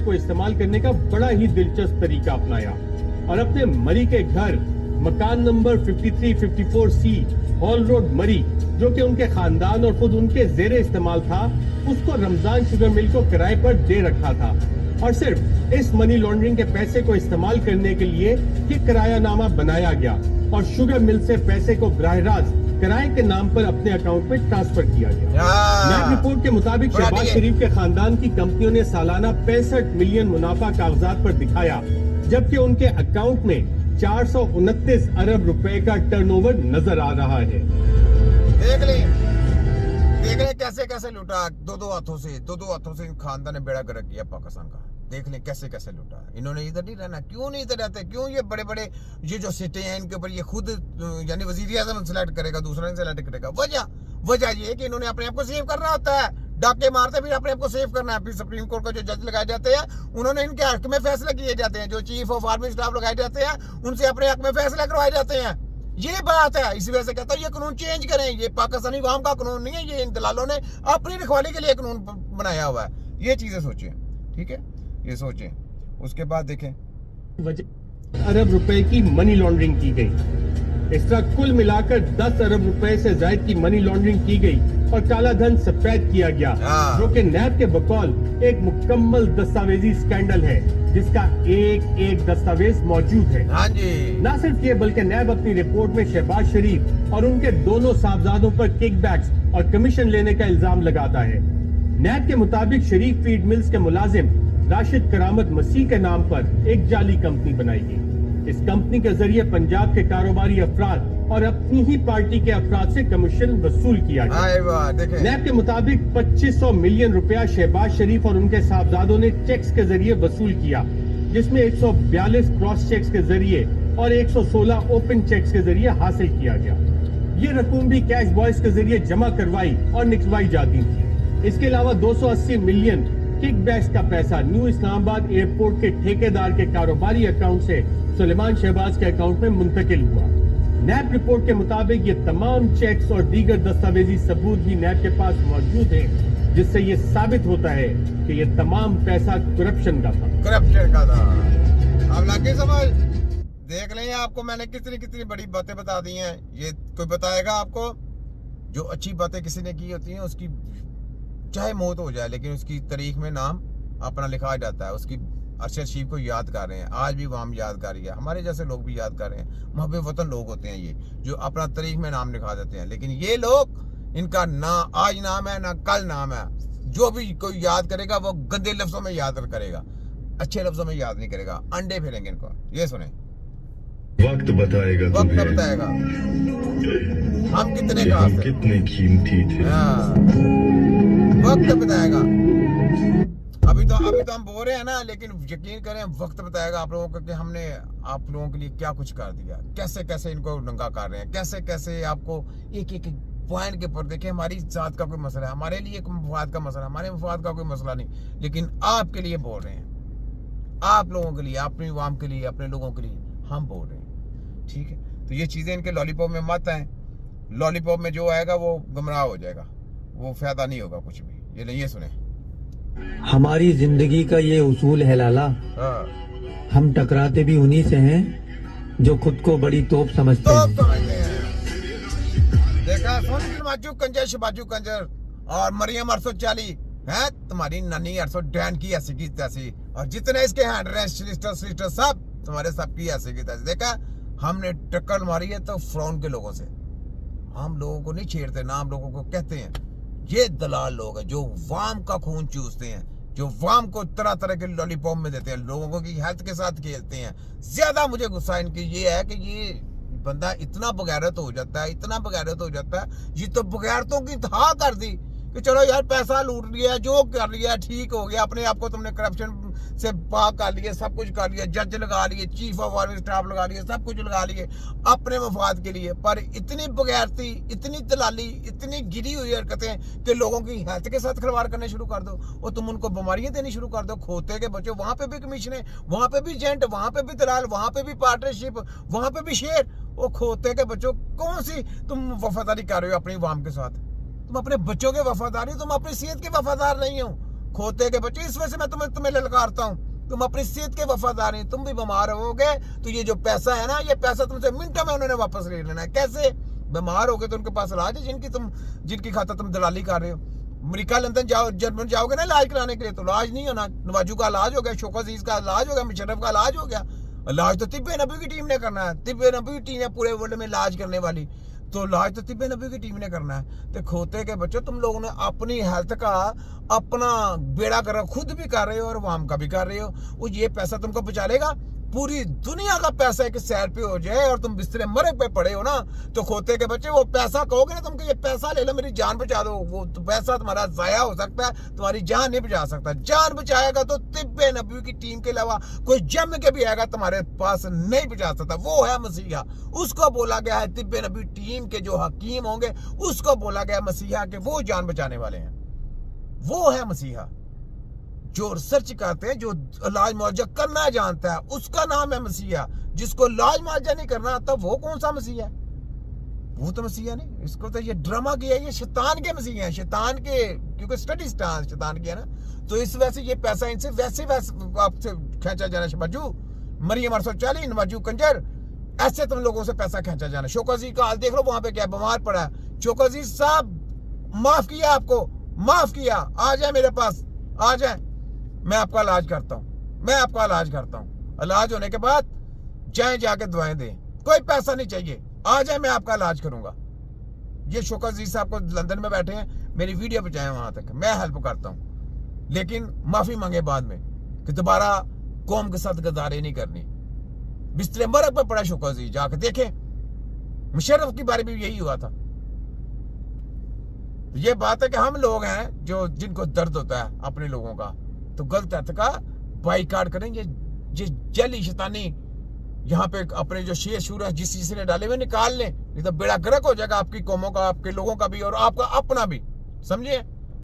को इस्तेमाल करने का बड़ा ही दिलचस्प तरीका अपनाया और अपने मरी के घर मकान नंबर 5354C हॉल रोड मरी, जो कि उनके खानदान और खुद उनके जेरे इस्तेमाल था, उसको रमजान शुगर मिल को किराए पर दे रखा था और सिर्फ इस मनी लॉन्ड्रिंग के पैसे को इस्तेमाल करने के लिए ही किरायानामा बनाया गया और शुगर मिल से पैसे को बराह रास्त किराए के नाम पर अपने अकाउंट में ट्रांसफर किया गया। नैब रिपोर्ट के मुताबिक शहबाज शरीफ के खानदान की कंपनियों ने सालाना 65 मिलियन मुनाफा कागजात पर दिखाया, जबकि उनके अकाउंट में 429 अरब रुपए का टर्नओवर नजर आ रहा है। देख ले कैसे कैसे लूटा, दो हाथों से खानदान ने बेड़ा गर्क किया पाकिस्तान का। देख लें कैसे कैसे लूटा। इन्होंने इधर नहीं रहना, क्यों नहीं इधर रहते? क्यों ये बड़े बड़े ये जो सीटें हैं इनके ऊपर ये खुद यानी वजीर आजम सेलेक्ट करेगा, दूसरा नहीं सेलेक्ट करेगा। वजह ये है कि इन्होंने अपने आप को सेव करना होता है, डाके मारते फिर अपने आप को सेव करना है। फिर सुप्रीम कोर्ट का जो जज लगाए जाते हैं उन्होंने इनके हक में फैसले किए जाते हैं, जो चीफ ऑफ आर्मी स्टाफ लगाए जाते हैं उनसे अपने हक में फैसले करवाए जाते हैं। ये बात है, इसी वजह से कहता हूँ ये कानून चेंज करें। ये पाकिस्तानी अवाम का कानून नहीं है, ये इन दलालों ने अपनी रखवाली के लिए कानून बनाया हुआ है। ये चीजें सोचें, ठीक है, ये सोचें। उसके बाद देखें अरब रुपए की मनी लॉन्ड्रिंग की गई। इस तरह कुल मिलाकर 10 अरब रुपए से ज्यादा की मनी लॉन्ड्रिंग की गई और काला धन सफेद किया गया, जो कि नैब के बकौल एक मुकम्मल दस्तावेजी स्कैंडल है, जिसका एक दस्तावेज मौजूद है। हाँ जी। न सिर्फ ये बल्कि नैब अपनी रिपोर्ट में शहबाज शरीफ और उनके दोनों साहबजादों पर किकबैक्स और कमीशन लेने का इल्जाम लगाता है। नैब के मुताबिक शरीफ फीड मिल्स के मुलाजिम राशिद करामत मसीह के नाम पर एक जाली कंपनी बनाई गई। इस कंपनी के जरिए पंजाब के कारोबारी अफराद और अपनी ही पार्टी के अफराद से कमीशन वसूल किया गया। नैब के मुताबिक 2500 मिलियन रुपया शहबाज शरीफ और उनके साहबजादों ने चेक्स के जरिए वसूल किया, जिसमें 142 क्रॉस चेक्स के जरिए और 116 ओपन चेक्स के जरिए हासिल किया गया। ये रकूम भी कैश बॉयज के जरिए जमा करवाई और निकलवाई जाती थी। इसके अलावा 280 मिलियन किकबैक्स का पैसा न्यू इस्लामाबाद एयरपोर्ट के ठेकेदार के कारोबारी अकाउंट से सुलेमान शहबाज के अकाउंट में मुंतकिल हुआ। नैब रिपोर्ट के मुताबिक ये तमाम चेक्स और दीगर दस्तावेजी सबूत भी नैब के पास मौजूद हैं, जिससे ये साबित होता है कि ये तमाम पैसा करप्शन का था। अब लगे समझ? देख लें, आपको मैंने कितनी बड़ी बातें बता दी हैं। ये कोई बताएगा आपको? जो अच्छी बातें किसी ने की होती हैं उसकी चाहे मौत हो जाए लेकिन उसकी तारीख में नाम अपना लिखा जाता है। उसकी अरशद शरीफ को याद कर रहे हैं, आज भी वहाँ याद कर रही है, हमारे जैसे लोग भी याद कर रहे हैं। मुहब्बे वतन लोग होते हैं ये, जो अपना तारीख में नाम लिखा देते हैं। लेकिन ये लोग, इनका ना आज नाम है ना कल नाम है। जो भी कोई याद करेगा वो गंदे लफ्जों में याद करेगा, अच्छे लफ्जों में याद नहीं करेगा। अंडे फिरेंगे इनको। ये सुने, वक्त बताएगा हम कितने कीमती थे। वक्त बताएगा। अभी तो हम बोल रहे हैं ना, लेकिन यकीन करें वक्त बताएगा आप लोगों को कि हमने आप लोगों के लिए क्या कुछ कर दिया, कैसे कैसे इनको नंगा कर रहे हैं, कैसे कैसे आपको एक पॉइंट के ऊपर देखें। हमारी जात का कोई मसला है, हमारे लिए मफाद का मसला, हमारे मफाद का कोई मसला नहीं, लेकिन आपके लिए बोल रहे हैं, आप लोगों के लिए, अपनी अवाम के लिए, अपने लोगों के लिए हम बोल रहे हैं, ठीक है। तो ये चीजें इनके लॉलीपॉप में मत आए। लॉलीपॉप में जो आएगा वो गुमराह हो जाएगा, वो फायदा नहीं होगा कुछ भी। ये सुने, हमारी जिंदगी का ये उसूल है लाला, हम टकराते भी उन्हीं से हैं जो खुद को बड़ी तोप समझते हैं। देखा सुन, शबाजू कंजर और मरियम 840 है, तुम्हारी नानी 800 की ऐसी की तैसी, और जितने इसके हैंड सब तुम्हारे सबकी ऐसी की तैसी। देखा, हमने टक्कर मारी है तो फ्रॉन के लोगों से। हम लोगों को नहीं छेड़ते ना, हम लोगों को कहते हैं ये दलाल लोग हैं जो वाम का खून चूसते हैं, जो वाम को तरह तरह के लॉलीपॉप में देते हैं, लोगों की हेल्थ के साथ खेलते हैं। ज्यादा मुझे गुस्सा इनकी ये है कि ये बंदा इतना बगैरत हो जाता है, इतना बगैरत हो जाता है। ये तो बगैरतों की इंतहा कर दी कि चलो यार पैसा लूट लिया, जो कर लिया ठीक हो गया, अपने आप को तुमने करप्शन से पाक कर लिया, सब कुछ कर लिया, जज लगा लिए, चीफ ऑफ आर्मी स्टाफ लगा लिए, सब कुछ लगा लिए अपने मफाद के लिए। पर इतनी बगैरती, इतनी दलाली, इतनी गिरी हुई हरकतें कि लोगों की हेल्थ के साथ खिलवाड़ करने शुरू कर दो और तुम उनको बीमारियां देनी शुरू कर दो। खोते के बच्चों, वहां पे भी कमीशन है, वहां पे भी एजेंट, वहां पे भी दलाल, वहां पे भी पार्टनरशिप, वहां पे भी शेयर। वो खोते के बच्चों, कौन सी तुम वफादारी कर रहे हो अपनी अवाम के साथ? तुम अपने बच्चों के वफादार हो, तुम अपनी सेहत के वफादार नहीं हो। खोते के बच्चे, इस वजह से मैं तुम्हें ललकारता हूँ। तुम अपनी सेहत के वफादार हैं, तुम भी बीमार होगे तो ये जो पैसा है ना, ये पैसा तुमसे मिनटों में उन्होंने वापस ले लेना है। कैसे? बीमार हो गए तो उनके पास इलाज है, जिनकी खातर तुम दलाली कर रहे हो। अमेरिका लंदन जाओ, जर्मन जाओगे ना इलाज कराने के लिए, तो इलाज नहीं होना। नवाजू का इलाज हो गया, शौकत अजीज का इलाज हो गया, मुशर्रफ का इलाज हो गया। इलाज तो तिब्बे नबी की टीम ने करना है। तिब्बे नबी की टीम है पूरे वर्ल्ड में इलाज करने वाली, तो इलाज तो तिब्बे नबी की टीम ने करना है। तो खोते के बच्चों, तुम लोगों ने अपनी हेल्थ का अपना बेड़ा कर खुद भी कर रहे हो और वाम का भी कर रहे हो। वो ये पैसा तुमको बचा लेगा? पूरी दुनिया का पैसा एक सैर पे हो जाए और तुम बिस्तरे मरे पे पड़े हो ना, तो खोते के बच्चे वो पैसा कहोगे ना तुमको, ये पैसा ले लो मेरी जान बचा दो, वो तो पैसा तुम्हारा जाया हो सकता है, तुम्हारी जान नहीं बचा सकता। जान बचाएगा तो तिब्बे नबी की टीम के अलावा कोई जम के भी आएगा तुम्हारे पास नहीं बचा सकता। वो है मसीहा। उसको बोला गया है, तिब्बे नबी टीम के जो हकीम होंगे उसको बोला गया मसीहा के वो जान बचाने वाले हैं। वो है मसीहा जो रिसर्च करते हैं, जो इलाज मुआवजा करना जानता है, उसका नाम है मसीहा। जिसको इलाज मुआवजा नहीं करना आता, वो कौन सा मसीहा है? वो तो मसीहा नहीं, इसको तो ये ड्रामा किया है, ये शैतान के मसीहा है, शैतान के, क्योंकि स्टडी स्टार शैतान की है ना, तो इस वजह से ये पैसा इनसे वैसे आपसे खींचा जाना। शबाजू, मरियम 840, नवाजू कंजर, ऐसे तुम लोगों से पैसा खींचा जाना। शौकत अजीज का हाल देख लो, वहां पे क्या बीमार पड़ा है। शौकत अजीज साहब, माफ किया आपको, माफ किया, आ जाए मेरे पास, आ जाए, मैं आपका इलाज करता हूं, मैं आपका इलाज करता हूं। इलाज होने के बाद जाए, जाके दवाएं दें, कोई पैसा नहीं चाहिए, आ जाए, मैं आपका इलाज करूंगा। ये शौकत अजीज साहब को लंदन में बैठे हैं, मेरी वीडियो पहुंचाएं वहां तक, मैं हेल्प करता हूं, लेकिन माफी मांगे बाद में कि दोबारा कौम के साथ गद्दारी नहीं करनी। बिस्तरे मरक पर पड़ा शौकत अजीज, जाके देखें, मुशर्रफ की बारे में यही हुआ था। ये बात है कि हम लोग हैं जो जिनको दर्द होता है अपने लोगों का, तो गलत अर्थ का बाइकाट करेंगे। ये जली शैतानी यहाँ पे अपने जो शेर शूर है जिस चीज ने डाले हुए निकाल लें, नहीं तो बेड़ा गर्क हो जाएगा आपकी कौमों का, आपके लोगों का भी और आपका अपना भी, समझिए।